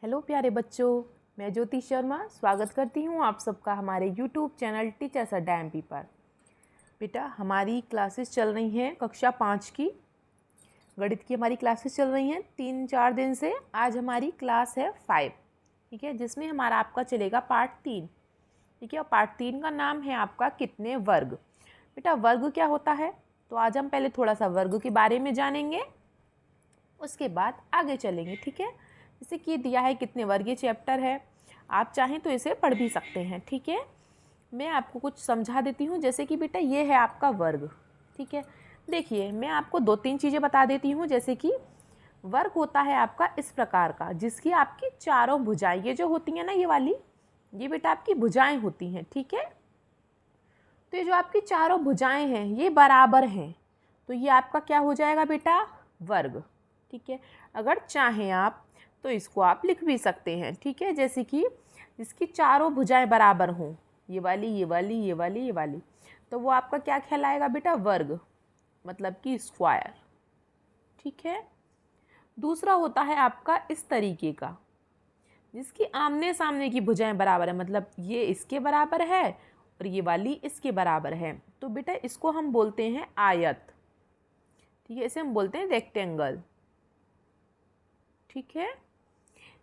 Hello प्यारे बच्चों, मैं ज्योति शर्मा स्वागत करती हूँ आप सबका हमारे यूट्यूब चैनल टीचर्स अड्डा एमपी पर। बेटा, हमारी क्लासेस चल रही हैं कक्षा 5 की। गणित की हमारी क्लासेस चल रही हैं 3-4 दिन से। आज हमारी क्लास है 5, ठीक है, जिसमें हमारा आपका चलेगा पार्ट 3, ठीक है। और पार्ट 3 का नाम है आपका कितने वर्ग। बेटा, वर्ग क्या होता है, तो आज हम पहले थोड़ा सा वर्ग के बारे में जानेंगे, उसके बाद आगे चलेंगे, ठीक है। जैसे कि दिया है कितने वर्ग, ये चैप्टर है, आप चाहें तो इसे पढ़ भी सकते हैं, ठीक है। मैं आपको कुछ समझा देती हूँ। जैसे कि बेटा ये है आपका वर्ग, ठीक है। देखिए, मैं आपको 2-3 चीज़ें बता देती हूँ। जैसे कि वर्ग होता है आपका इस प्रकार का, जिसकी आपकी चारों भुजाएं, ये जो होती हैं ना, ये वाली, ये बेटा आपकी भुजाएं होती हैं, ठीक है। तो ये जो आपकी चारों भुजाएं हैं ये बराबर हैं, तो ये आपका क्या हो जाएगा बेटा, वर्ग, ठीक है। अगर चाहें आप तो इसको आप लिख भी सकते हैं, ठीक है। जैसे कि इसकी चारों भुजाएं बराबर हों, ये वाली, ये वाली, ये वाली, ये वाली, तो वो आपका क्या कहलाएगा बेटा, वर्ग, मतलब कि स्क्वायर, ठीक है। दूसरा होता है आपका इस तरीके का, जिसकी आमने सामने की भुजाएं बराबर है, मतलब ये इसके बराबर है और ये वाली इसके बराबर है, तो बेटा इसको हम बोलते हैं आयत, ठीक है। इसे हम बोलते हैं रेक्टेंगल, ठीक है।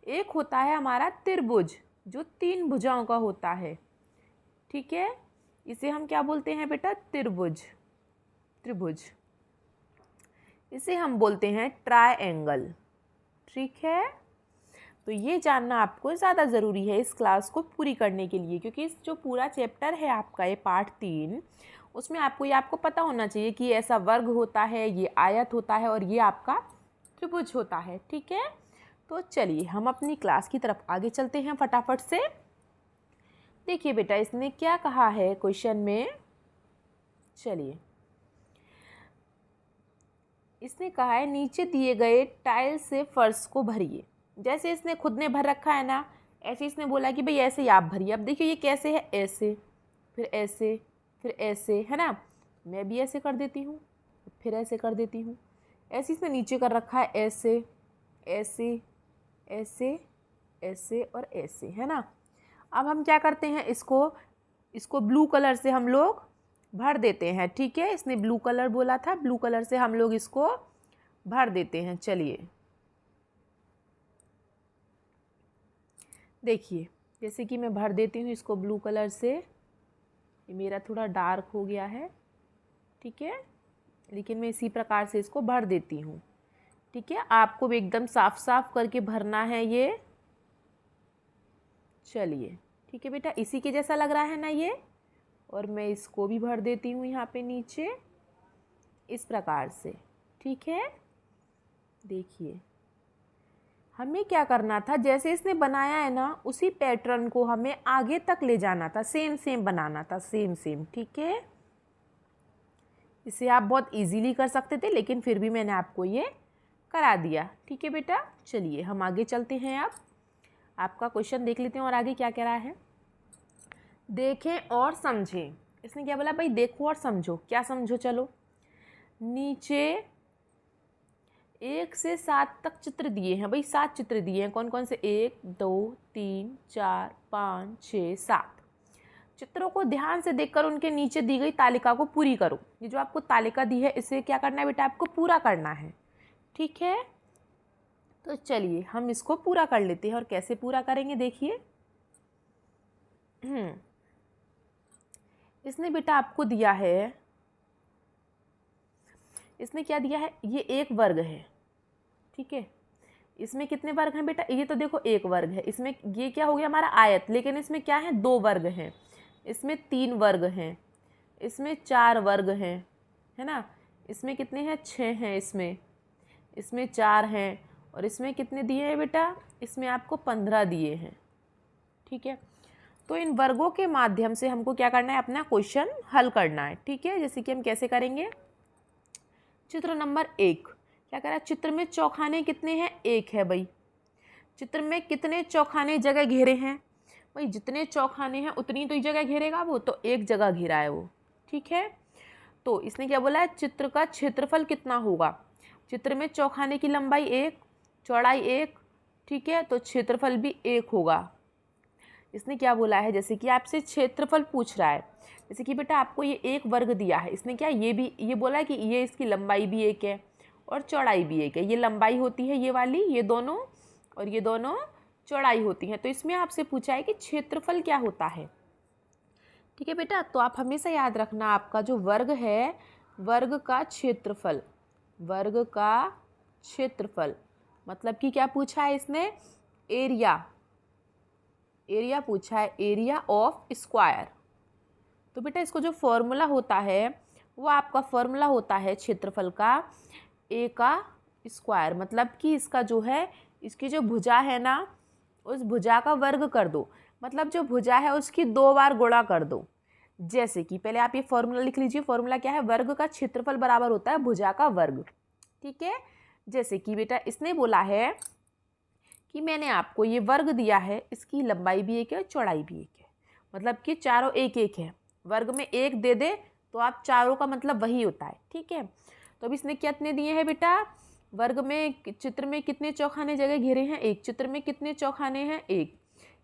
एक होता है हमारा त्रिभुज, जो 3 भुजाओं का होता है, ठीक है। इसे हम क्या बोलते हैं बेटा, त्रिभुज, त्रिभुज। इसे हम बोलते हैं ट्रायंगल, ठीक है। तो ये जानना आपको ज़्यादा ज़रूरी है इस क्लास को पूरी करने के लिए, क्योंकि इस जो पूरा चैप्टर है आपका ये पार्ट 3, उसमें आपको पता होना चाहिए कि ऐसा वर्ग होता है, ये आयत होता है और ये आपका त्रिभुज होता है, ठीक है। तो चलिए हम अपनी क्लास की तरफ आगे चलते हैं फटाफट से। देखिए बेटा, इसने क्या कहा है क्वेश्चन में, चलिए, इसने कहा है नीचे दिए गए टाइल से फर्श को भरिए। जैसे इसने खुद ने भर रखा है ना, ऐसे इसने बोला कि भाई ऐसे ही आप भरिए। अब देखिए ये कैसे है, ऐसे, फिर ऐसे, फिर ऐसे, है ना। मैं भी ऐसे कर देती हूँ, फिर ऐसे कर देती हूँ। ऐसे इसने नीचे कर रखा है, ऐसे, ऐसे, ऐसे, ऐसे और ऐसे, है ना। अब हम क्या करते हैं, इसको ब्लू कलर से हम लोग भर देते हैं, ठीक है। इसने ब्लू कलर बोला था, ब्लू कलर से हम लोग इसको भर देते हैं। चलिए देखिए, जैसे कि मैं भर देती हूँ इसको ब्लू कलर से। ये मेरा थोड़ा डार्क हो गया है, ठीक है, लेकिन मैं इसी प्रकार से इसको भर देती हूँ, ठीक है। आपको भी एकदम साफ साफ करके भरना है ये। चलिए ठीक है बेटा, इसी के जैसा लग रहा है ना ये। और मैं इसको भी भर देती हूँ यहाँ पे नीचे इस प्रकार से, ठीक है। देखिए हमें क्या करना था, जैसे इसने बनाया है ना, उसी पैटर्न को हमें आगे तक ले जाना था, सेम सेम बनाना था, सेम सेम, ठीक है। इसे आप बहुत इजीली कर सकते थे, लेकिन फिर भी मैंने आपको ये करा दिया, ठीक है बेटा। चलिए हम आगे चलते हैं। अब आपका क्वेश्चन देख लेते हैं और आगे क्या कह रहा है। देखें और समझें। इसने क्या बोला, भाई देखो और समझो। क्या समझो, चलो। नीचे 1 से 7 तक चित्र दिए हैं, भाई 7 चित्र दिए हैं। कौन कौन से, 1 2 3 4 5 6 7। चित्रों को ध्यान से देखकर उनके नीचे दी गई तालिका को पूरी करो। ये जो आपको तालिका दी है, इसे क्या करना है बेटा, आपको पूरा करना है, ठीक है। तो चलिए हम इसको पूरा कर लेते हैं। और कैसे पूरा करेंगे, देखिए। इसने बेटा आपको दिया है, इसने क्या दिया है, ये 1 वर्ग है, ठीक है। इसमें कितने वर्ग हैं बेटा, ये तो देखो 1 वर्ग है। इसमें ये क्या हो गया हमारा आयत, लेकिन इसमें क्या है, 2 वर्ग हैं। इसमें 3 वर्ग हैं। इसमें 4 वर्ग हैं, है ना। इसमें कितने हैं, 6 हैं। इसमें 4 हैं। और इसमें कितने दिए हैं बेटा, इसमें आपको 15 दिए हैं, ठीक है। तो इन वर्गों के माध्यम से हमको क्या करना है, अपना क्वेश्चन हल करना है, ठीक है। जैसे कि हम कैसे करेंगे। चित्र नंबर 1 क्या कह रहा है, चित्र में चौखाने कितने हैं, 1 है भाई। चित्र में कितने चौखाने जगह घेरे हैं, भाई जितने चौखाने हैं उतनी तो जगह घेरेगा वो, तो 1 जगह घेरा है वो, ठीक है। तो इसने क्या बोला है, चित्र का क्षेत्रफल कितना होगा। चित्र में चौखाने की लंबाई 1, चौड़ाई 1, ठीक है, तो क्षेत्रफल भी 1 होगा। इसने क्या बोला है, जैसे कि आपसे क्षेत्रफल पूछ रहा है, जैसे कि बेटा आपको ये 1 वर्ग दिया है, इसने क्या ये बोला है कि ये इसकी लंबाई भी 1 है और चौड़ाई भी 1 है। ये लंबाई होती है ये वाली, ये दोनों, और ये दोनों चौड़ाई होती है। तो इसमें आपसे पूछा है कि क्षेत्रफल क्या होता है। ठीक है बेटा, तो आप हमेशा याद रखना, आपका जो वर्ग है, वर्ग का क्षेत्रफल, वर्ग का क्षेत्रफल मतलब कि क्या पूछा है इसने, एरिया, एरिया पूछा है, एरिया ऑफ स्क्वायर। तो बेटा इसको जो फॉर्मूला होता है वो आपका फॉर्मूला होता है क्षेत्रफल का ए का स्क्वायर, मतलब कि इसका जो है, इसकी जो भुजा है ना, उस भुजा का वर्ग कर दो, मतलब जो भुजा है उसकी 2 बार गुणा कर दो। जैसे कि पहले आप ये फॉर्मूला लिख लीजिए, फॉर्मूला क्या है, वर्ग का क्षेत्रफल बराबर होता है भुजा का वर्ग। ठीक है, जैसे कि बेटा इसने बोला है कि मैंने आपको ये वर्ग दिया है, इसकी लंबाई भी 1 है और चौड़ाई भी 1 है, मतलब कि चारों 1 है। वर्ग में 1 दे दे तो आप चारों का मतलब वही होता है। ठीक है, तो अब इसने कितने दिए हैं बेटा, वर्ग में, चित्र में कितने चौखाने जगह घेरे हैं, 1, चित्र में कितने चौखाने हैं, 1,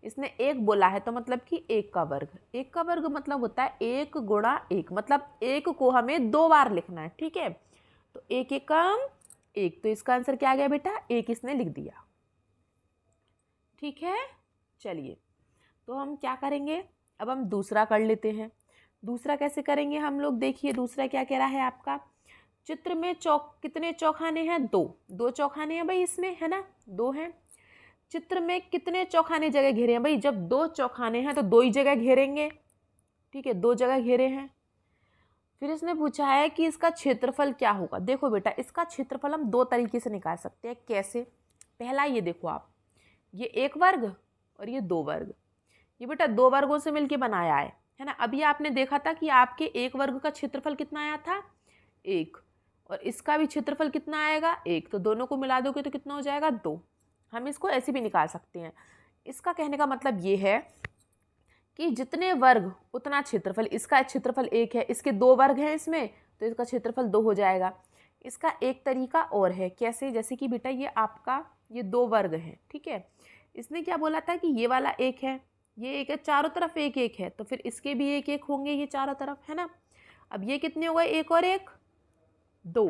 इसने 1 बोला है तो मतलब कि 1 का वर्ग, 1 का वर्ग मतलब होता है 1 गुणा 1, मतलब 1 को हमें 2 बार लिखना है। ठीक है, तो 1 एकम 1, तो इसका आंसर क्या आ गया बेटा, 1 इसने लिख दिया। ठीक है, चलिए तो हम क्या करेंगे, अब हम दूसरा कर लेते हैं। दूसरा कैसे करेंगे हम लोग, देखिए दूसरा क्या कह रहा है आपका, चित्र में कितने चौखाने हैं, 2 चौखाने हैं भाई इसमें, है ना, 2 हैं। चित्र में कितने चौखाने जगह घेरे हैं भाई, जब 2 चौखाने हैं तो 2 ही जगह घेरेंगे। ठीक है, 2 जगह घेरे हैं। फिर इसने पूछा है कि इसका क्षेत्रफल क्या होगा। देखो बेटा इसका क्षेत्रफल हम 2 तरीके से निकाल सकते हैं। कैसे, पहला ये देखो आप, ये 1 वर्ग और ये 2 वर्ग, ये बेटा 2 वर्गों से मिलके बनाया है ना। अभी आपने देखा था कि आपके 1 वर्ग का क्षेत्रफल कितना आया था, 1, और इसका भी क्षेत्रफल कितना आएगा, 1, तो दोनों को मिला दोगे तो कितना हो जाएगा, 2। हम इसको ऐसे भी निकाल सकते हैं। इसका कहने का मतलब ये है कि जितने वर्ग उतना क्षेत्रफल, इसका क्षेत्रफल 1 है, इसके 2 वर्ग हैं इसमें, तो इसका क्षेत्रफल 2 हो जाएगा। इसका एक तरीका और है, कैसे, जैसे कि बेटा ये आपका ये 2 वर्ग है। ठीक है, इसने क्या बोला था कि ये वाला 1 है, ये 1 है, चारों तरफ 1 है, तो फिर इसके भी 1 होंगे ये चारों तरफ, है ना। अब ये कितने हो गए, 1 और 1 2,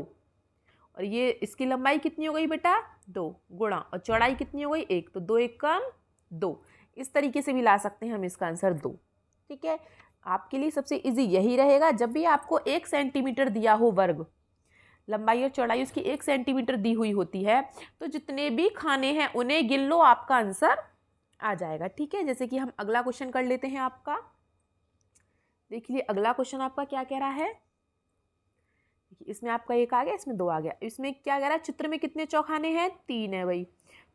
और ये इसकी लंबाई कितनी हो गई बेटा, 2 गुणा, और चौड़ाई कितनी हो गई, 1, तो 2 एकम 2। इस तरीके से भी ला सकते हैं हम इसका आंसर 2। ठीक है, आपके लिए सबसे इजी यही रहेगा, जब भी आपको 1 सेंटीमीटर दिया हो वर्ग, लंबाई और चौड़ाई उसकी 1 सेंटीमीटर दी हुई होती है, तो जितने भी खाने हैं उन्हें गिन लो, आपका आंसर आ जाएगा। ठीक है, जैसे कि हम अगला क्वेश्चन कर लेते हैं आपका। देखिए अगला क्वेश्चन आपका क्या कह रहा है, इसमें आपका 1 आ गया, इसमें 2 आ गया। इसमें क्या कह रहा है, चित्र में कितने चौखाने हैं, 3 है भाई,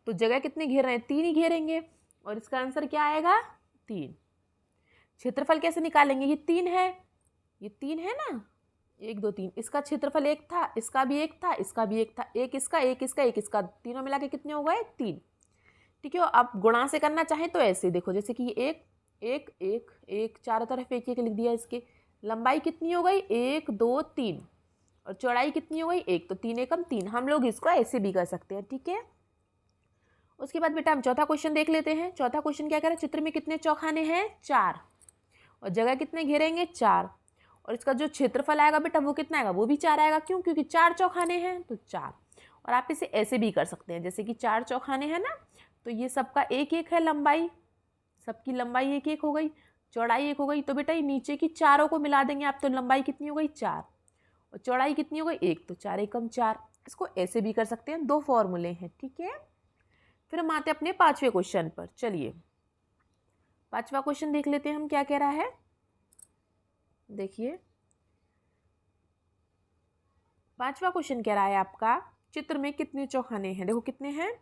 तो जगह कितने घेर रहे हैं, 3 ही घेरेंगे, और इसका आंसर क्या आएगा, 3। क्षेत्रफल कैसे निकालेंगे, ये 3 है, ये 3 है ना, 1 2 3, इसका क्षेत्रफल 1 था, इसका भी 1 था, इसका भी 1 था, 1 इसका 1 इसका 1 इसका, तीनों मिला के कितने हो गए, 3। ठीक है, अब गुणा से करना चाहें तो ऐसे देखो, जैसे कि ये 1 1 1 1, चारों तरफ 1 1 लिख दिया। इसके लंबाई कितनी हो गई, 1 2 3, और चौड़ाई कितनी हो गई, 1, तो 3 एकम 3। हम लोग इसको ऐसे भी कर सकते हैं। ठीक है, उसके बाद बेटा हम चौथा क्वेश्चन देख लेते हैं। चौथा क्वेश्चन क्या कह रहा है, चित्र में कितने चौखाने हैं, 4, और जगह कितने घेरेंगे, 4, और इसका जो क्षेत्रफल आएगा बेटा वो कितना आएगा, वो भी 4 आएगा। क्यों, क्योंकि 4 चौखाने हैं तो 4। और आप इसे ऐसे भी कर सकते हैं, जैसे कि 4 चौखाने हैं ना, तो ये सबका 1 1 है लंबाई, सबकी लंबाई 1 1 हो गई, चौड़ाई 1 हो गई, तो बेटा ये नीचे की चारों को मिला देंगे आप, तो लंबाई कितनी हो गई, 4, और चौड़ाई कितनी हो गई, 1, तो 4 एकम 4। इसको ऐसे भी कर सकते हैं, 2 फॉर्मूले हैं। ठीक है, फिर हम आते हैं अपने 5वें क्वेश्चन पर। चलिए 5वां क्वेश्चन देख लेते हैं हम क्या कह रहा है। देखिए 5वां क्वेश्चन कह रहा है आपका, चित्र में कितने चौखाने हैं। देखो कितने हैं,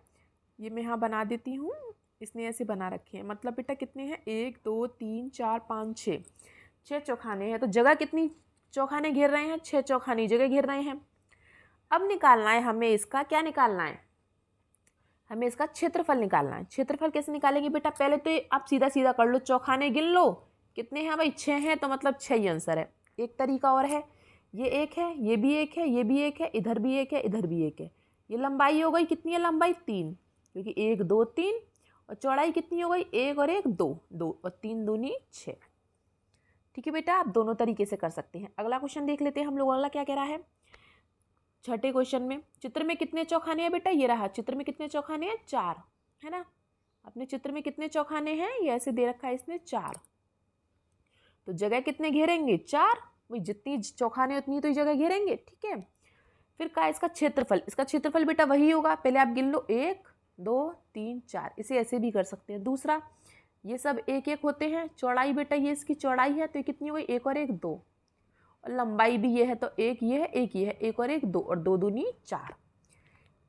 ये मैं यहाँ बना देती हूँ, इसने ऐसे बना रखे हैं, मतलब बेटा कितने हैं, 1 2 3 4 5 6, 6 चौखाने हैं। तो जगह कितनी चौखाने घेर रहे हैं, 6 चौखाने जगह घेर रहे हैं। अब निकालना है हमें इसका, क्या निकालना है, हमें इसका क्षेत्रफल निकालना है। क्षेत्रफल कैसे निकालेंगे बेटा, पहले तो आप सीधा सीधा कर लो, चौखाने गिन लो, कितने हैं भाई, 6 हैं, तो मतलब 6 ही आंसर है। एक तरीका और है, ये 1 है, ये भी 1 है, ये भी 1 है, इधर भी 1 है, इधर भी 1 है। ये लंबाई हो गई, कितनी है लंबाई, 3, क्योंकि 1 2 3 और चौड़ाई कितनी हो गई, 1 और 1 2, 2 और 3 दूनी 6। ठीक है बेटा, आप दोनों तरीके से कर सकते हैं। अगला क्वेश्चन देख लेते हैं हम लोग। अगला क्या कह रहा है, छठे क्वेश्चन में, चित्र में कितने चौखाने हैं बेटा, ये रहा, चित्र में कितने चौखाने हैं, 4 है ना। अपने चित्र में कितने चौखाने हैं, ये ऐसे दे रखा है इसने 4, तो जगह कितने घेरेंगे, 4, वही जितनी चौखाने उतनी तो जगह घेरेंगे। ठीक है, फिर का इसका क्षेत्रफल, इसका क्षेत्रफल बेटा वही होगा, पहले आप गिन लो, 1 2 3 4, इसे ऐसे भी कर सकते हैं। दूसरा, ये सब 1 1 होते हैं, चौड़ाई बेटा ये इसकी चौड़ाई है, तो ये कितनी हो गई, 1 और 1 2, और लंबाई भी ये है, तो 1 ये है, 1 ये है, 1 और 1 2, और 2 दूनी 4।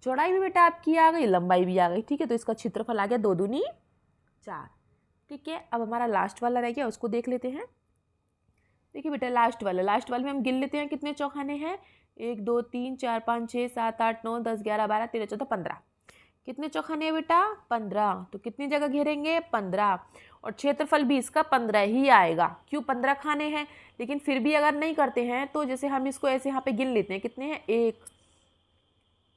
चौड़ाई भी बेटा आपकी आ गई, लंबाई भी आ गई। ठीक है, तो इसका क्षेत्रफल आ गया 2 दूनी 4। ठीक है, अब हमारा लास्ट वाला रह गया, उसको देख लेते हैं। देखिए बेटा, लास्ट वाले में हम गिन लेते हैं कितने चौखाने हैं, 1 2 3 4 5 6 7 8 9 10 11 12 13 14 15। कितने चौखाने हैं बेटा, 15, तो कितनी जगह घेरेंगे, 15, और क्षेत्रफल भी इसका 15 ही आएगा। क्यों, 15 खाने हैं। लेकिन फिर भी अगर नहीं करते हैं तो जैसे हम इसको ऐसे यहाँ पे गिन लेते हैं, कितने हैं, 1,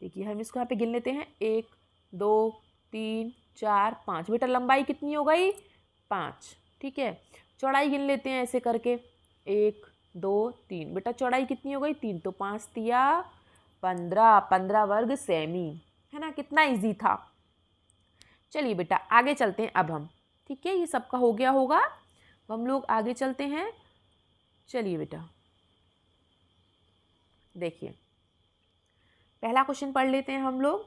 देखिए हम इसको यहाँ पे गिन लेते हैं, 1 2 3 4 5, बेटा लंबाई कितनी हो गई, 5। ठीक है, चौड़ाई गिन लेते हैं ऐसे करके, 1 2 3, बेटा चौड़ाई कितनी हो गई, 3, तो 5 तिया 15, 15 वर्ग सेमी, है ना। कितना इजी था। चलिए बेटा आगे चलते हैं अब हम। ठीक है, ये सबका हो गया होगा, अब हम लोग आगे चलते हैं। चलिए बेटा देखिए, पहला क्वेश्चन पढ़ लेते हैं हम लोग।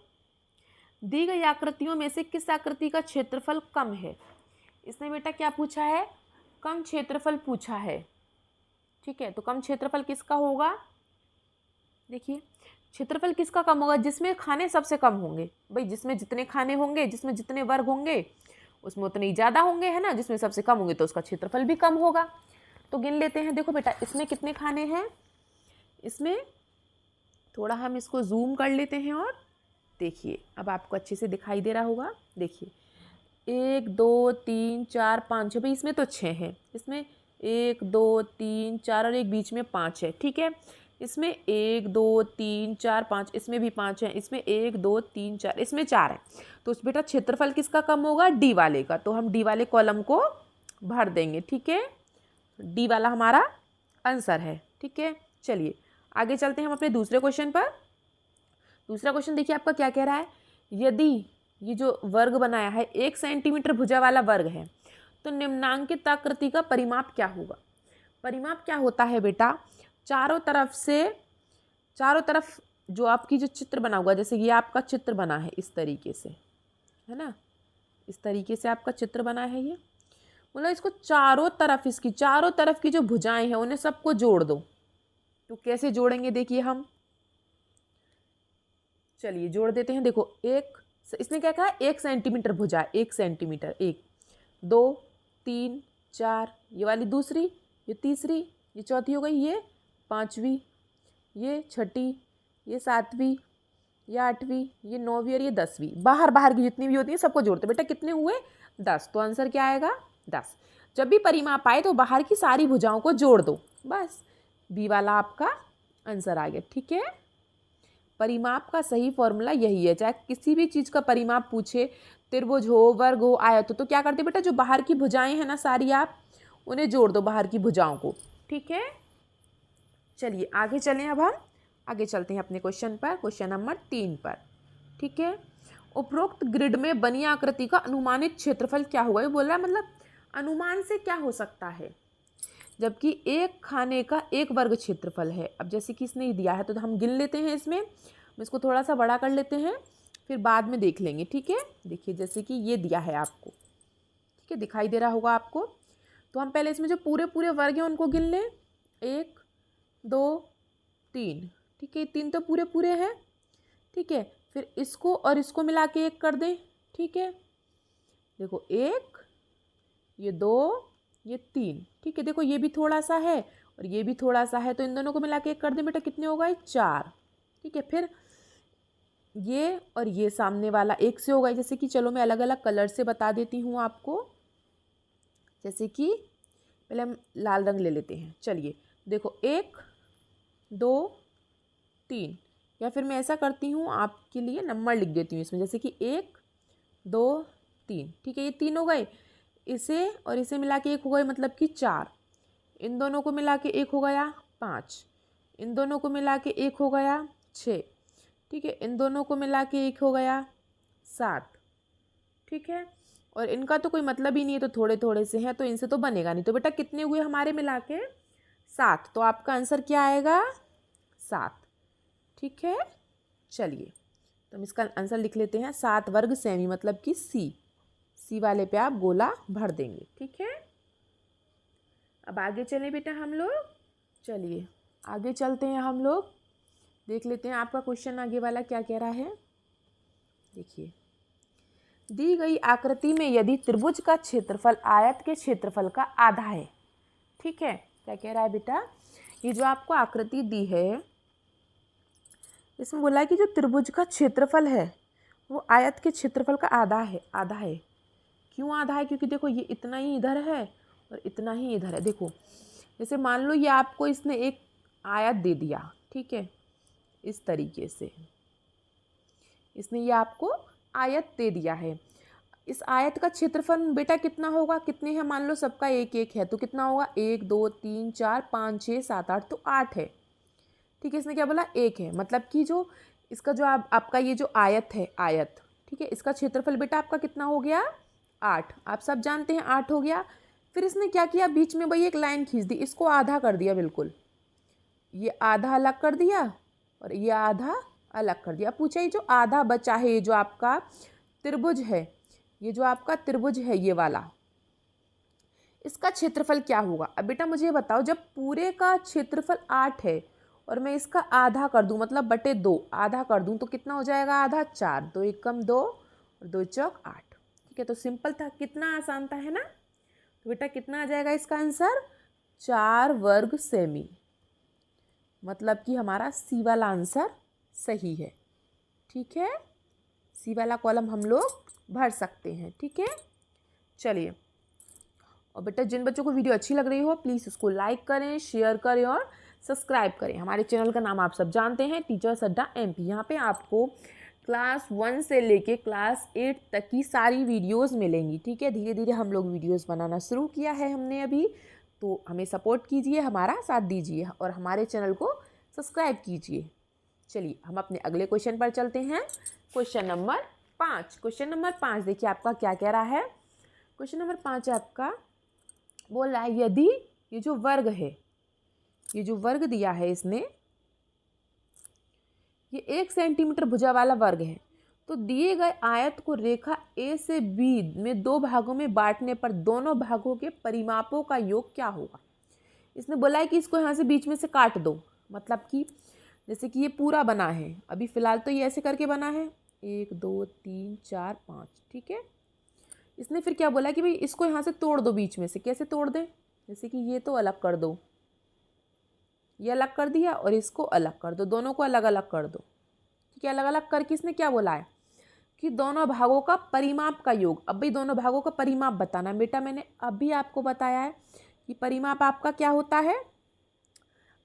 दी गई आकृतियों में से किस आकृति का क्षेत्रफल कम है। इसने बेटा क्या पूछा है, कम क्षेत्रफल पूछा है। ठीक है, तो कम क्षेत्रफल किसका होगा, देखिए क्षेत्रफल किसका कम होगा, जिसमें खाने सबसे कम होंगे। भाई जिसमें जितने खाने होंगे, जिसमें जितने वर्ग होंगे उसमें उतने ही ज़्यादा होंगे, है ना। जिसमें सबसे कम होंगे तो उसका क्षेत्रफल भी कम होगा। तो गिन लेते हैं। देखो बेटा, इसमें कितने खाने हैं, इसमें थोड़ा हम इसको जूम कर लेते हैं और देखिए अब आपको अच्छे से दिखाई दे रहा होगा। देखिए 1 2 3 4 5 6, भाई इसमें तो 6 हैं, इसमें 1 2 3 4 और एक बीच में 5 है। ठीक है, इसमें 1 2 3 4 5, इसमें भी 5 है, इसमें 1 2 3 4, इसमें 4 है। तो बेटा क्षेत्रफल किसका कम होगा, डी वाले का। तो हम डी वाले कॉलम को भर देंगे। ठीक है, डी वाला हमारा आंसर है। ठीक है, चलिए आगे चलते हैं हम अपने दूसरे क्वेश्चन पर। दूसरा क्वेश्चन देखिए आपका क्या कह रहा है, यदि ये जो वर्ग बनाया है 1 सेंटीमीटर भुजा वाला वर्ग है, तो निम्नांकित आकृति का परिमाप क्या होगा। परिमाप क्या होता है बेटा, चारों तरफ जो आपकी जो चित्र बना हुआ, जैसे ये आपका चित्र बना है इस तरीके से, है ना, इस तरीके से आपका चित्र बना है ये, मतलब इसको चारों तरफ, इसकी चारों तरफ की जो भुजाएं हैं उन्हें सबको जोड़ दो। तो कैसे जोड़ेंगे देखिए हम, चलिए जोड़ देते हैं। देखो इसने क्या कहा, 1 सेंटीमीटर भुजा, 1 सेंटीमीटर, 1 2 3 4, ये वाली दूसरी, ये तीसरी, ये चौथी हो गई, ये पांचवी, ये छठी, ये सातवीं, ये आठवीं, ये नौवीं और ये 10वीं। बाहर की जितनी भी होती है सबको जोड़ते। बेटा कितने हुए, 10। तो आंसर क्या आएगा, 10। जब भी परिमाप आए तो बाहर की सारी भुजाओं को जोड़ दो, बस बी वाला आपका आंसर आ गया। ठीक है, परिमाप का सही फॉर्मूला यही है। चाहे किसी भी चीज़ का परिमाप पूछे, त्रिभुज हो, वर्ग हो, आयत हो, तो क्या करते बेटा, जो बाहर की भुजाएं हैं ना सारी, आप उन्हें जोड़ दो, बाहर की भुजाओं को। ठीक है, चलिए आगे चलें। अब हम आगे चलते हैं अपने क्वेश्चन पर, क्वेश्चन नंबर 3 पर। ठीक है, उपरोक्त ग्रिड में बनी आकृति का अनुमानित क्षेत्रफल क्या होगा। ये बोल रहा है मतलब अनुमान से क्या हो सकता है, जबकि एक खाने का 1 वर्ग क्षेत्रफल है। अब जैसे कि इसने दिया है तो हम गिन लेते हैं, इसमें हम इसको थोड़ा सा बड़ा कर लेते हैं, फिर बाद में देख लेंगे। ठीक है, देखिए जैसे कि ये दिया है आपको, ठीक है, दिखाई दे रहा होगा आपको। तो हम पहले इसमें जो पूरे वर्ग हैं उनको गिन लें, 1 2 3, ठीक है, 3 तो पूरे हैं। ठीक है, फिर इसको और इसको मिला के 1 कर दें। ठीक है, देखो 1, ये 2, ये 3। ठीक है, देखो ये भी थोड़ा सा है और ये भी थोड़ा सा है, तो इन दोनों को मिला के 1 कर दें बेटा, कितने होगा, 4। ठीक है, फिर ये और ये सामने वाला 1 से होगा। जैसे कि चलो मैं अलग अलग कलर से बता देती हूँ आपको, जैसे कि पहले हम लाल रंग ले लेते हैं। चलिए देखो 1 2 3, या फिर मैं ऐसा करती हूँ आपके लिए नंबर लिख देती हूँ इसमें, जैसे कि 1 2 3, ठीक है, ये 3 हो गए। इसे और इसे मिला के 1 हो गए, मतलब कि 4। इन दोनों को मिला के 1 हो गया 5। इन दोनों को मिला के 1 हो गया 6, ठीक है। इन दोनों को मिला के 1 हो गया 7, ठीक है। और इनका तो कोई मतलब ही नहीं है, तो थोड़े थोड़े से हैं, तो इनसे तो बनेगा नहीं। तो बेटा कितने हुए हमारे मिला के? 7। तो आपका आंसर क्या आएगा? 7, ठीक है। चलिए, तो हम इसका आंसर लिख लेते हैं 7 वर्ग सेमी, मतलब कि सी वाले पे आप गोला भर देंगे, ठीक है। अब आगे चलें बेटा हम लोग। चलिए आगे चलते हैं हम लोग, देख लेते हैं आपका क्वेश्चन आगे वाला क्या कह रहा है। देखिए, दी गई आकृति में यदि त्रिभुज का क्षेत्रफल आयत के क्षेत्रफल का आधा है, ठीक है। क्या कह रहा है बेटा? ये जो आपको आकृति दी है, इसमें बोला है कि जो त्रिभुज का क्षेत्रफल है वो आयत के क्षेत्रफल का आधा है। आधा है, क्यों आधा है? क्योंकि देखो, ये इतना ही इधर है और इतना ही इधर है। देखो, जैसे मान लो ये आपको इसने एक आयत दे दिया, ठीक है, इस तरीके से इसने ये आपको आयत दे दिया है। इस आयत का क्षेत्रफल बेटा कितना होगा? कितने हैं? मान लो सबका 1 1 है, तो कितना होगा? 1 2 3 4 5 6 7 8, तो 8 है, ठीक है। इसने क्या बोला? 1 है, मतलब कि जो इसका जो आपका ये जो आयत है, आयत, ठीक है, इसका क्षेत्रफल बेटा आपका कितना हो गया? 8। आप सब जानते हैं 8 हो गया। फिर इसने क्या किया? बीच में भाई एक लाइन खींच दी, इसको आधा कर दिया, बिल्कुल ये आधा अलग कर दिया और ये आधा अलग कर दिया। पूछा ये जो आधा बचा है, ये जो आपका त्रिभुज है, ये जो आपका त्रिभुज है ये वाला, इसका क्षेत्रफल क्या होगा? अब बेटा मुझे बताओ, जब पूरे का क्षेत्रफल 8 है और मैं इसका आधा कर दूं, मतलब बटे 2 आधा कर दूं, तो कितना हो जाएगा? आधा 4, 2 एकम 2 और 2 चौक 8, ठीक है। तो सिंपल था, कितना आसान था, है ना। तो बेटा कितना आ जाएगा इसका आंसर? 4 वर्ग सेमी, मतलब कि हमारा सी वाला आंसर सही है, ठीक है। सी वाला कॉलम हम लोग भर सकते हैं, ठीक है। चलिए, और बेटा जिन बच्चों को वीडियो अच्छी लग रही हो प्लीज़ उसको लाइक करें, शेयर करें और सब्सक्राइब करें। हमारे चैनल का नाम आप सब जानते हैं, टीचर्स अड्डा MP। यहाँ पे आपको क्लास 1 से लेके क्लास 8 तक की सारी वीडियोस मिलेंगी, ठीक है। धीरे धीरे हम लोग वीडियोस बनाना शुरू किया है हमने अभी, तो हमें सपोर्ट कीजिए, हमारा साथ दीजिए और हमारे चैनल को सब्सक्राइब कीजिए। चलिए हम अपने अगले क्वेश्चन पर चलते हैं। Question number 5। क्वेश्चन नंबर 5 देखिए आपका क्या कह रहा है। क्वेश्चन नंबर 5 आपका बोल रहा है, यदि ये जो वर्ग है, ये जो वर्ग दिया है इसने, ये 1 सेंटीमीटर भुजा वाला वर्ग है, तो दिए गए आयत को रेखा A से B में 2 भागों में बांटने पर दोनों भागों के परिमापों का योग क्या होगा? इसने बोला है कि इसको यहाँ से बीच में से काट दो, मतलब कि जैसे कि ये पूरा बना है, अभी फ़िलहाल तो ये ऐसे करके बना है, 1 2 3 4 5, ठीक है। इसने फिर क्या बोला कि भाई इसको यहाँ से तोड़ दो बीच में से। कैसे तोड़ दें? जैसे कि ये तो अलग कर दो, ये अलग कर दिया और इसको अलग कर दो, दोनों को अलग अलग कर दो, ठीक है। अलग अलग करके इसने क्या बोला है कि दोनों भागों का परिमाप का योग। अब भाई दोनों भागों का परिमाप बताना है बेटा, मैंने अभी आपको बताया है कि परिमाप आपका क्या होता है,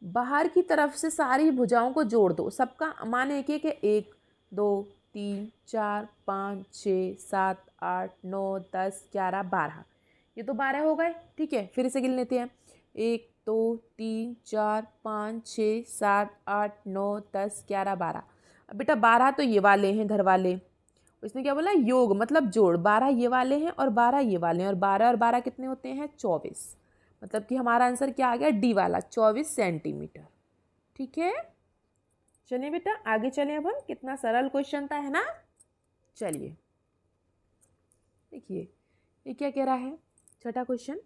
बाहर की तरफ से सारी भुजाओं को जोड़ दो, सबका मान एक एक है, 1 2 3 4 5 6 7 8 9 10 11 12, ये तो 12 हो गए, ठीक है। फिर इसे गिन लेते हैं, 1 2 3 4 5 6 7 8 9 10 11 12। अब बेटा 12 तो ये वाले हैं घर वाले, इसने क्या बोला? योग, मतलब जोड़। 12 ये वाले हैं और 12 ये वाले हैं, और 12 और 12 कितने होते हैं? 24, मतलब कि हमारा आंसर क्या आ गया? डी वाला, 24 सेंटीमीटर, ठीक है। चलिए बेटा आगे चलें, अब हम, कितना सरल क्वेश्चन था, है ना। चलिए देखिए ये क्या कह रहा है, छठा क्वेश्चन।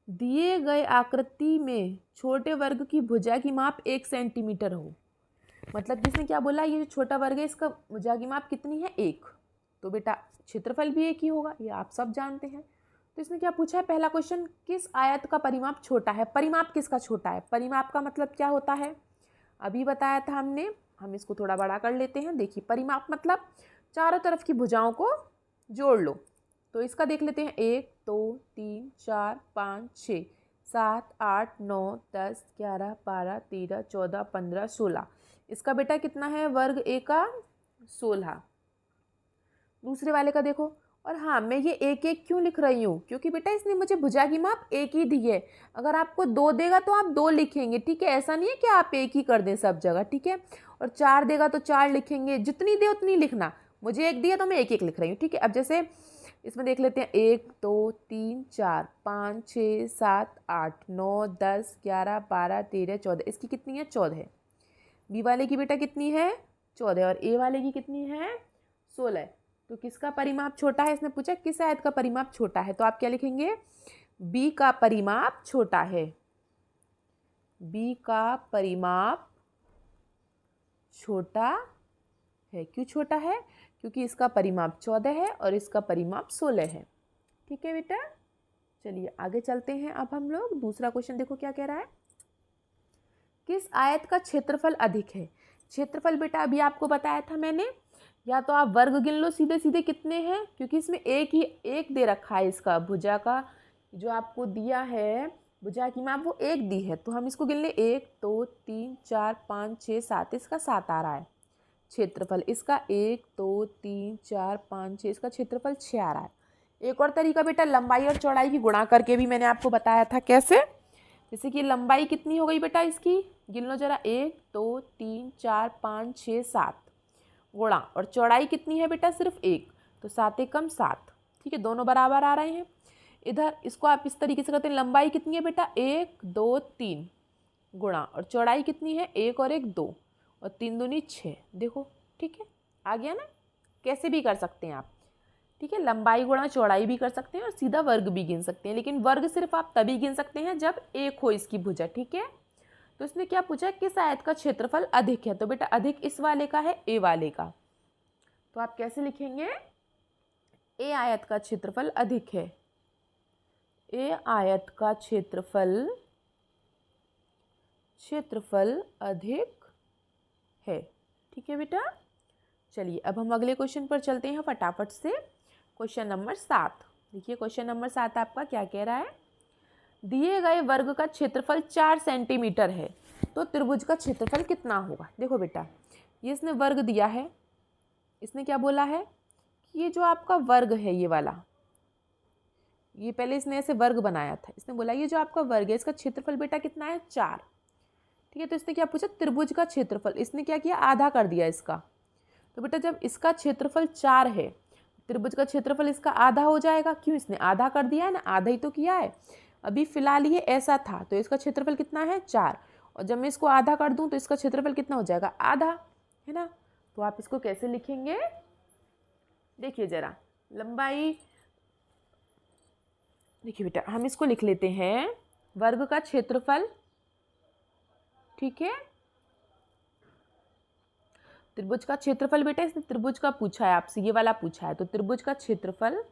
दिए गए आकृति में छोटे वर्ग की भुजा की माप 1 सेंटीमीटर हो, मतलब किसने क्या बोला? ये जो छोटा वर्ग है इसका भुजा की माप कितनी है? 1। तो बेटा क्षेत्रफल भी 1 ही होगा, ये आप सब जानते हैं। तो इसने क्या पूछा है? पहला क्वेश्चन, किस आयत का परिमाप छोटा है? परिमाप किसका छोटा है? परिमाप का मतलब क्या होता है? अभी बताया था हमने, हम इसको थोड़ा बड़ा कर लेते हैं। देखिए परिमाप मतलब चारों तरफ की भुजाओं को जोड़ लो। तो इसका देख लेते हैं, 1 2 3 4 5 6 7 8 9 10 11 12 13 14 15 16। इसका बेटा कितना है? वर्ग ए का 16। दूसरे वाले का देखो। और हाँ, मैं ये एक एक क्यों लिख रही हूँ, क्योंकि बेटा इसने मुझे भुजा की माप एक ही दी है। अगर आपको 2 देगा तो आप 2 लिखेंगे, ठीक है, ऐसा नहीं है कि आप एक ही कर दें सब जगह, ठीक है। और 4 देगा तो 4 लिखेंगे, जितनी दे उतनी लिखना। मुझे 1 दिया तो मैं एक एक लिख रही हूँ, ठीक है। अब जैसे इसमें देख लेते हैं, 1 2 3 4 5 6 7 8 9 10 11 12 13 14, इसकी कितनी है, 14 है। बी वाले की बेटा कितनी है, 14, और ए वाले की कितनी है, 16। तो किसका परिमाप छोटा है, इसने पूछा किस आयत का परिमाप छोटा है, तो आप क्या लिखेंगे, बी का परिमाप छोटा है। बी का परिमाप छोटा है। क्यों छोटा है, क्योंकि इसका परिमाप 14 है और इसका परिमाप 16 है, ठीक है बेटा। चलिए आगे चलते हैं। अब हम लोग दूसरा क्वेश्चन देखो क्या कह रहा है, किस आयत का क्षेत्रफल अधिक है। क्षेत्रफल बेटा अभी आपको बताया था मैंने, या तो आप वर्ग गिन लो सीधे सीधे कितने हैं, क्योंकि इसमें एक दे रखा है, इसका भुजा का जो आपको दिया है, भुजा की माप वो 1 दी है, तो हम इसको गिन ले, 1 2 3 4 5 6 7, इसका 7 आ रहा है। क्षेत्रफल इसका 1 2 3 4 5 6, इसका क्षेत्रफल 6 आ रहा है। एक और तरीका बेटा, लंबाई और चौड़ाई की गुणा करके भी मैंने आपको बताया था, कैसे, जैसे कि लंबाई कितनी हो गई बेटा इसकी, गिन लो जरा, 1 2 3 4 5 6 7 गुणा, और चौड़ाई कितनी है बेटा, सिर्फ 1, तो 7 एकम 7, ठीक है, दोनों बराबर आ रहे हैं। इधर इसको आप इस तरीके से करते हैं, लंबाई कितनी है बेटा, 1 2 3 गुणा, और चौड़ाई कितनी है, 1 और 1 2, और 3 दूनी 6, देखो, ठीक है, आ गया ना। कैसे भी कर सकते हैं आप, ठीक है, लंबाई गुणा चौड़ाई भी कर सकते हैं और सीधा वर्ग भी गिन सकते हैं, लेकिन वर्ग सिर्फ आप तभी गिन सकते हैं जब एक हो इसकी भुजा, ठीक है। तो इसने क्या पूछा, किस आयत का क्षेत्रफल अधिक है, तो बेटा अधिक इस वाले का है, ए वाले का। तो आप कैसे लिखेंगे, ए आयत का क्षेत्रफल अधिक है। ए आयत का क्षेत्रफल अधिक है, ठीक है बेटा। चलिए अब हम अगले क्वेश्चन पर चलते हैं फटाफट से। क्वेश्चन नंबर 7 देखिए, क्वेश्चन नंबर 7 आपका क्या कह रहा है, दिए गए वर्ग का क्षेत्रफल 4 सेंटीमीटर है, तो त्रिभुज का क्षेत्रफल कितना होगा। देखो बेटा, ये इसने वर्ग दिया है, इसने क्या बोला है कि ये जो आपका वर्ग है, ये वाला, ये पहले इसने ऐसे वर्ग बनाया था, इसने बोला ये जो आपका वर्ग है इसका क्षेत्रफल बेटा कितना है, 4, ठीक है। तो इसने क्या पूछा, त्रिभुज का क्षेत्रफल, इसने क्या किया, आधा कर दिया इसका। तो बेटा जब इसका क्षेत्रफल 4 है, त्रिभुज का क्षेत्रफल इसका आधा हो जाएगा, क्यों, इसने आधा कर दिया है ना, आधा ही तो किया है। अभी फिलहाल ये ऐसा था, तो इसका क्षेत्रफल कितना है, 4, और जब मैं इसको आधा कर दूं तो इसका क्षेत्रफल कितना हो जाएगा, आधा, है ना। तो आप इसको कैसे लिखेंगे, देखिए जरा, लंबाई, देखिए बेटा हम इसको लिख लेते हैं, वर्ग का क्षेत्रफल, ठीक है, त्रिभुज का क्षेत्रफल बेटा, इसने त्रिभुज का पूछा है आपसे, ये वाला पूछा है, तो त्रिभुज का क्षेत्रफल,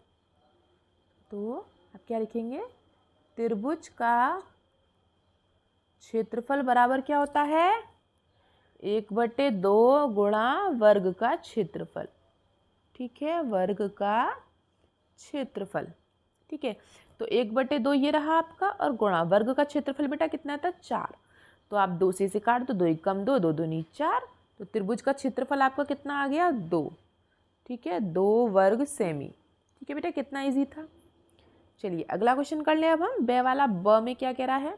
तो आप क्या लिखेंगे, त्रिभुज का क्षेत्रफल बराबर क्या होता है, 1/2 गुणा वर्ग का क्षेत्रफल, ठीक है, वर्ग का क्षेत्रफल, ठीक है। तो 1/2 ये रहा आपका, और गुणा वर्ग का क्षेत्रफल बेटा कितना था, 4, तो आप 2 से काट दो, 2 कम 2, 2 दूनी 4, तो त्रिभुज का क्षेत्रफल आपका कितना आ गया, 2, ठीक है, 2 वर्ग सेमी, ठीक है बेटा, कितना इजी था। चलिए अगला क्वेश्चन कर ले अब हम, बे वाला, ब में क्या कह रहा है,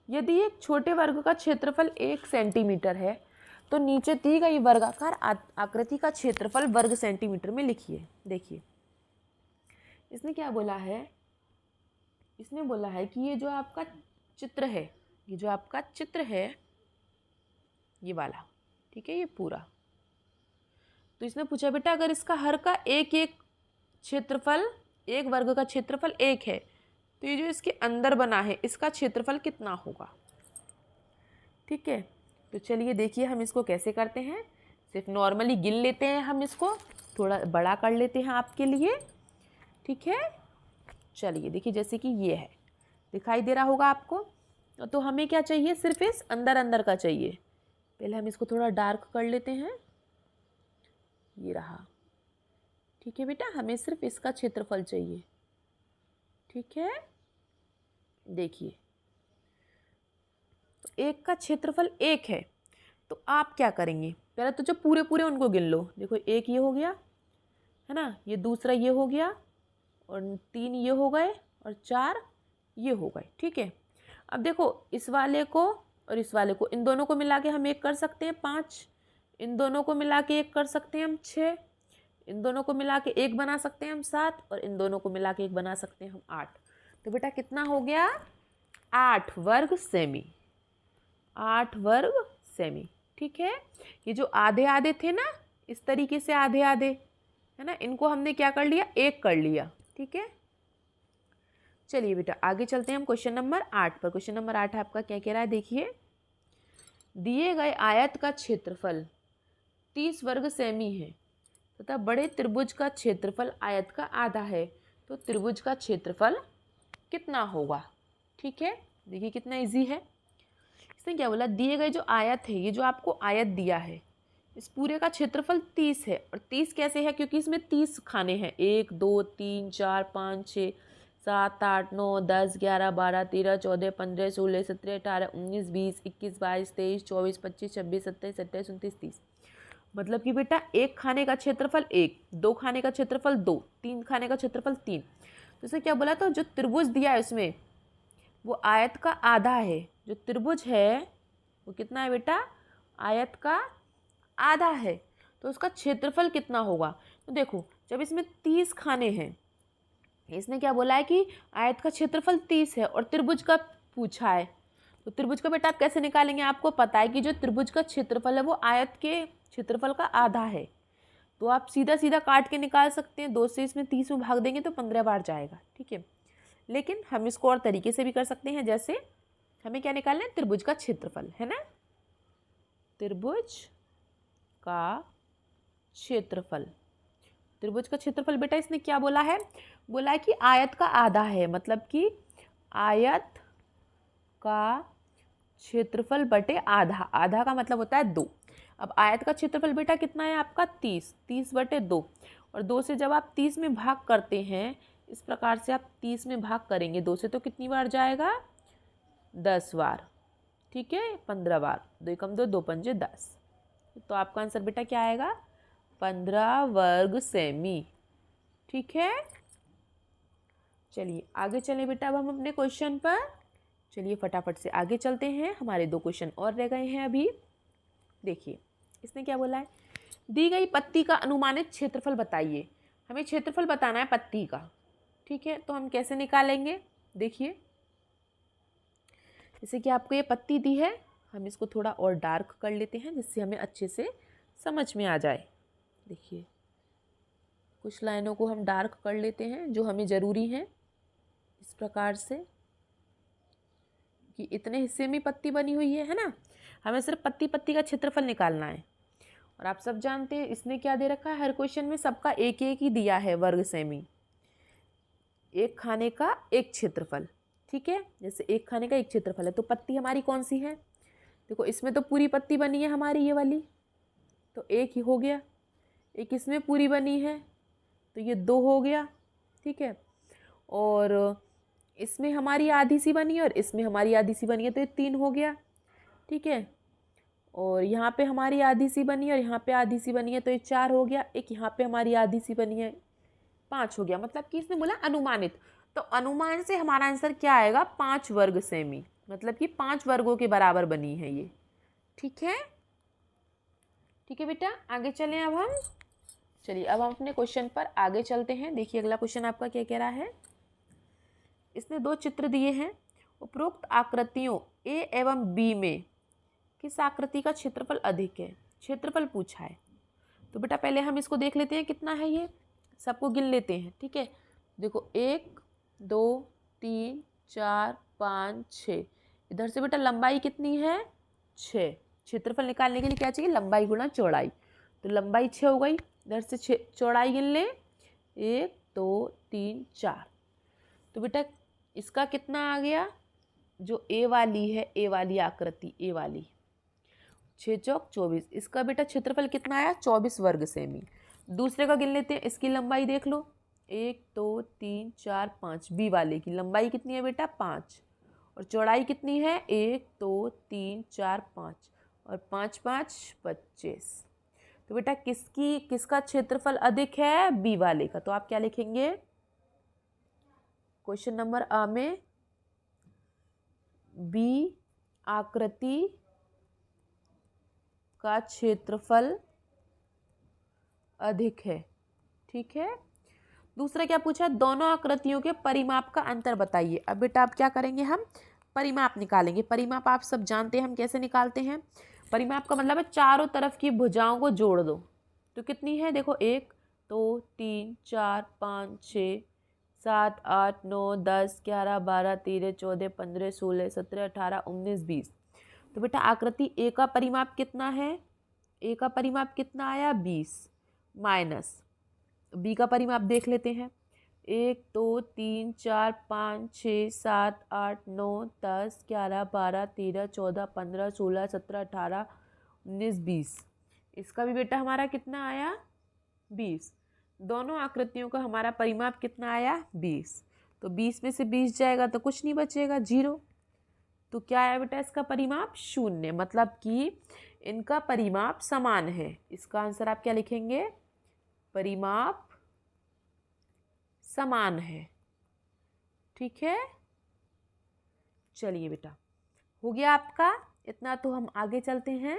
यदि एक छोटे वर्ग का क्षेत्रफल 1 सेंटीमीटर है, तो नीचे दी गई वर्गाकार आकृति का क्षेत्रफल वर्ग सेंटीमीटर में लिखिए। देखिए इसने क्या बोला है, इसने बोला है कि ये जो आपका चित्र है, ये जो आपका चित्र है, ये वाला, ठीक है, ये पूरा, तो इसने पूछा बेटा अगर इसका हर का एक एक क्षेत्रफल, एक वर्ग का क्षेत्रफल 1 है, तो ये जो इसके अंदर बना है इसका क्षेत्रफल कितना होगा, ठीक है। तो चलिए देखिए हम इसको कैसे करते हैं, सिर्फ नॉर्मली गिन लेते हैं, हम इसको थोड़ा बड़ा कर लेते हैं आपके लिए, ठीक है। चलिए देखिए, जैसे कि ये है, दिखाई दे रहा होगा आपको, तो हमें क्या चाहिए, सिर्फ इस अंदर अंदर का चाहिए। पहले हम इसको थोड़ा डार्क कर लेते हैं, ये रहा, ठीक है बेटा, हमें सिर्फ इसका क्षेत्रफल चाहिए, ठीक है। देखिए तो 1 का क्षेत्रफल 1 है, तो आप क्या करेंगे, पहले तो जो पूरे पूरे उनको गिन लो, देखो 1 ये हो गया, है ना। ये दूसरा ये हो गया और 3 ये हो गए और 4 ये हो गए, ठीक है। अब देखो इस वाले को और इस वाले को, इन दोनों को मिला के हम एक कर सकते हैं 5, इन दोनों को मिला के एक कर सकते हैं हम 6, इन दोनों को मिला के एक बना सकते हैं हम 7 और इन दोनों को मिला के एक बना सकते हैं हम 8। तो बेटा कितना हो गया? 8 वर्ग सेमी, 8 वर्ग सेमी, ठीक है। ये जो आधे आधे थे ना, इस तरीके से आधे आधे, है ना, इनको हमने क्या कर लिया? एक कर लिया, ठीक है। चलिए बेटा आगे चलते हैं हम क्वेश्चन नंबर 8 पर। क्वेश्चन नंबर 8 आपका क्या कह रहा है, देखिए। दिए गए आयत का क्षेत्रफल 30 वर्ग सेमी है तथा बड़े त्रिभुज का क्षेत्रफल आयत का आधा है, तो त्रिभुज का क्षेत्रफल कितना होगा? ठीक है, देखिए कितना इजी है। इसने क्या बोला, दिए गए जो आयत है, ये जो आपको आयत दिया है, इस पूरे का क्षेत्रफल 30 है। और 30 कैसे है? क्योंकि इसमें 30 खाने हैं, 1 2 3 4 5 6 7 8 9 10 11 12 13 14 15 16 17 18 19 20 21 22 23 24 25 26 27 28 29 30। मतलब कि बेटा एक खाने का क्षेत्रफल 1, 2 खाने का क्षेत्रफल 2, 3 खाने का क्षेत्रफल 3। तो इसे क्या बोला? तो जो त्रिभुज दिया है उसमें वो आयत का आधा है। जो त्रिभुज है वो कितना है बेटा? आयत का आधा है। तो उसका क्षेत्रफल कितना होगा? तो देखो जब इसमें 30 खाने हैं, इसने क्या बोला है कि आयत का क्षेत्रफल 30 है और त्रिभुज का पूछा है, तो त्रिभुज का बेटा आप कैसे निकालेंगे? आपको पता है कि जो त्रिभुज का क्षेत्रफल है वो आयत के क्षेत्रफल का आधा है, तो आप सीधा सीधा काट के निकाल सकते हैं। 2 से इसमें 30 में भाग देंगे तो 15 बार जाएगा, ठीक है। लेकिन हम इसको और तरीके से भी कर सकते हैं, जैसे हमें क्या निकालना है? त्रिभुज का क्षेत्रफल, है ना। त्रिभुज का क्षेत्रफल, त्रिभुज का क्षेत्रफल बेटा इसने क्या बोला है? बोला है कि आयत का आधा है, मतलब कि आयत का क्षेत्रफल बटे आधा। आधा का मतलब होता है 2। अब आयत का क्षेत्रफल बेटा कितना है आपका? 30, 30 बटे 2। और 2 से जब आप 30 में भाग करते हैं, इस प्रकार से आप 30 में भाग करेंगे 2 से, तो कितनी बार जाएगा? 10 बार, ठीक है। 15 बार, 2 कम 2, 2 पंजे 10। तो आपका आंसर बेटा क्या आएगा? 15 वर्ग सेमी, ठीक है। चलिए आगे चलें बेटा, अब हम अपने क्वेश्चन पर। चलिए फटाफट से आगे चलते हैं, हमारे 2 क्वेश्चन और रह गए हैं अभी। देखिए इसने क्या बोला है, दी गई पत्ती का अनुमानित क्षेत्रफल बताइए। हमें क्षेत्रफल बताना है पत्ती का, ठीक है। तो हम कैसे निकालेंगे? देखिए जैसे कि आपको ये पत्ती दी है, हम इसको थोड़ा और डार्क कर लेते हैं जिससे हमें अच्छे से समझ में आ जाए। देखिए कुछ लाइनों को हम डार्क कर लेते हैं जो हमें ज़रूरी हैं, इस प्रकार से कि इतने हिस्से में पत्ती बनी हुई है ना। हमें सिर्फ पत्ती पत्ती का क्षेत्रफल निकालना है। और आप सब जानते हैं इसने क्या दे रखा है, हर क्वेश्चन में सबका एक एक ही दिया है, वर्ग सेमी। एक खाने का एक क्षेत्रफल, ठीक है। जैसे एक खाने का एक क्षेत्रफल है, तो पत्ती हमारी कौन सी है? देखो इसमें तो पूरी पत्ती बनी है हमारी ये वाली, तो एक ही हो गया। एक इसमें पूरी बनी है तो ये 2 हो गया, ठीक है। और इसमें हमारी आधी सी बनी है और इसमें हमारी आधी सी बनी है, तो ये 3 हो गया, ठीक है। और यहाँ पे हमारी आधी सी बनी है और यहाँ पे आधी सी बनी है, तो ये 4 हो गया। एक यहाँ पे हमारी आधी सी बनी है, 5 हो गया। मतलब कि इसने बोला अनुमानित, तो अनुमान से हमारा आंसर क्या आएगा? 5 वर्ग सेमी, मतलब कि 5 वर्गों के बराबर बनी है ये, ठीक है। ठीक है बेटा आगे चलें अब हम। चलिए अब हम अपने क्वेश्चन पर आगे चलते हैं। देखिए अगला क्वेश्चन आपका क्या कह रहा है। इसने 2 चित्र दिए हैं, उपरोक्त आकृतियों ए एवं बी में किस आकृति का क्षेत्रफल अधिक है? क्षेत्रफल पूछा है। तो बेटा पहले हम इसको देख लेते हैं कितना है, ये सबको गिन लेते हैं, ठीक है। देखो 1 2 3 4 5 6, इधर से बेटा लंबाई कितनी है? 6। क्षेत्रफल निकालने के लिए क्या चाहिए? लंबाई गुणा चौड़ाई। तो लंबाई 6 हो गई, इधर से 6 चौड़ाई गिन ले, 1 2 3 4। तो बेटा इसका कितना आ गया? जो ए वाली है, ए वाली आकृति, ए वाली 6 चौक 24, इसका बेटा क्षेत्रफल कितना आया? 24 वर्ग सेमी। दूसरे का गिन लेते हैं, इसकी लंबाई देख लो, 1 2 3 4 5। बी वाले की लंबाई कितनी है बेटा? 5। और चौड़ाई कितनी है? 1 2 3 4 5, और 5 5 25। तो बेटा किसका क्षेत्रफल अधिक है? बी वाले का। तो आप क्या लिखेंगे क्वेश्चन नंबर अ में? बी आकृति का क्षेत्रफल अधिक है। ठीक है। दूसरा क्या पूछा? दोनों आकृतियों के परिमाप का अंतर बताइए। अब बेटा आप क्या करेंगे? हम परिमाप निकालेंगे। परिमाप आप सब जानते हैं हम कैसे निकालते हैं। परिमाप का मतलब है चारों तरफ की भुजाओं को जोड़ दो। तो कितनी है? देखो 1 2 3 4 5 6 7 8 9 10 11 12 13 14 15 16 17 18 19 20। तो बेटा आकृति ए का परिमाप कितना है? ए का परिमाप कितना आया? 20 माइनस बी का परिमाप देख लेते हैं। 1 2 3 4 5 6 7 8 9 10 11 12 13 14 15 16 17 18 19 20। इसका भी बेटा हमारा कितना आया? 20। दोनों आकृतियों का हमारा परिमाप कितना आया? 20। तो 20 में से 20 जाएगा तो कुछ नहीं बचेगा, 0। तो क्या आया बेटा इसका परिमाप? 0। मतलब कि इनका परिमाप समान है। इसका आंसर आप क्या लिखेंगे? परिमाप समान है। ठीक है। चलिए बेटा हो गया आपका इतना। तो हम आगे चलते हैं।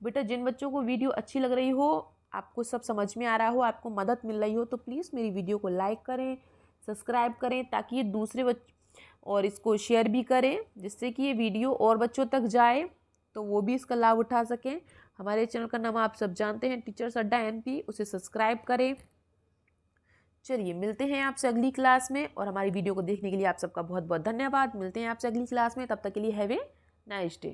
बेटा जिन बच्चों को वीडियो अच्छी लग रही हो, आपको सब समझ में आ रहा हो, आपको मदद मिल रही हो, तो प्लीज़ मेरी वीडियो को लाइक करें, सब्सक्राइब करें, ताकि ये दूसरे और इसको शेयर भी करें, जिससे कि ये वीडियो और बच्चों तक जाए तो वो भी इसका लाभ उठा सकें। हमारे चैनल का नाम आप सब जानते हैं, टीचर्स अड्डा MP। उसे सब्सक्राइब करें। चलिए मिलते हैं आपसे अगली क्लास में, और हमारी वीडियो को देखने के लिए आप सबका बहुत बहुत धन्यवाद। मिलते हैं आपसे अगली क्लास में, तब तक के लिए हैव ए नाइस डे।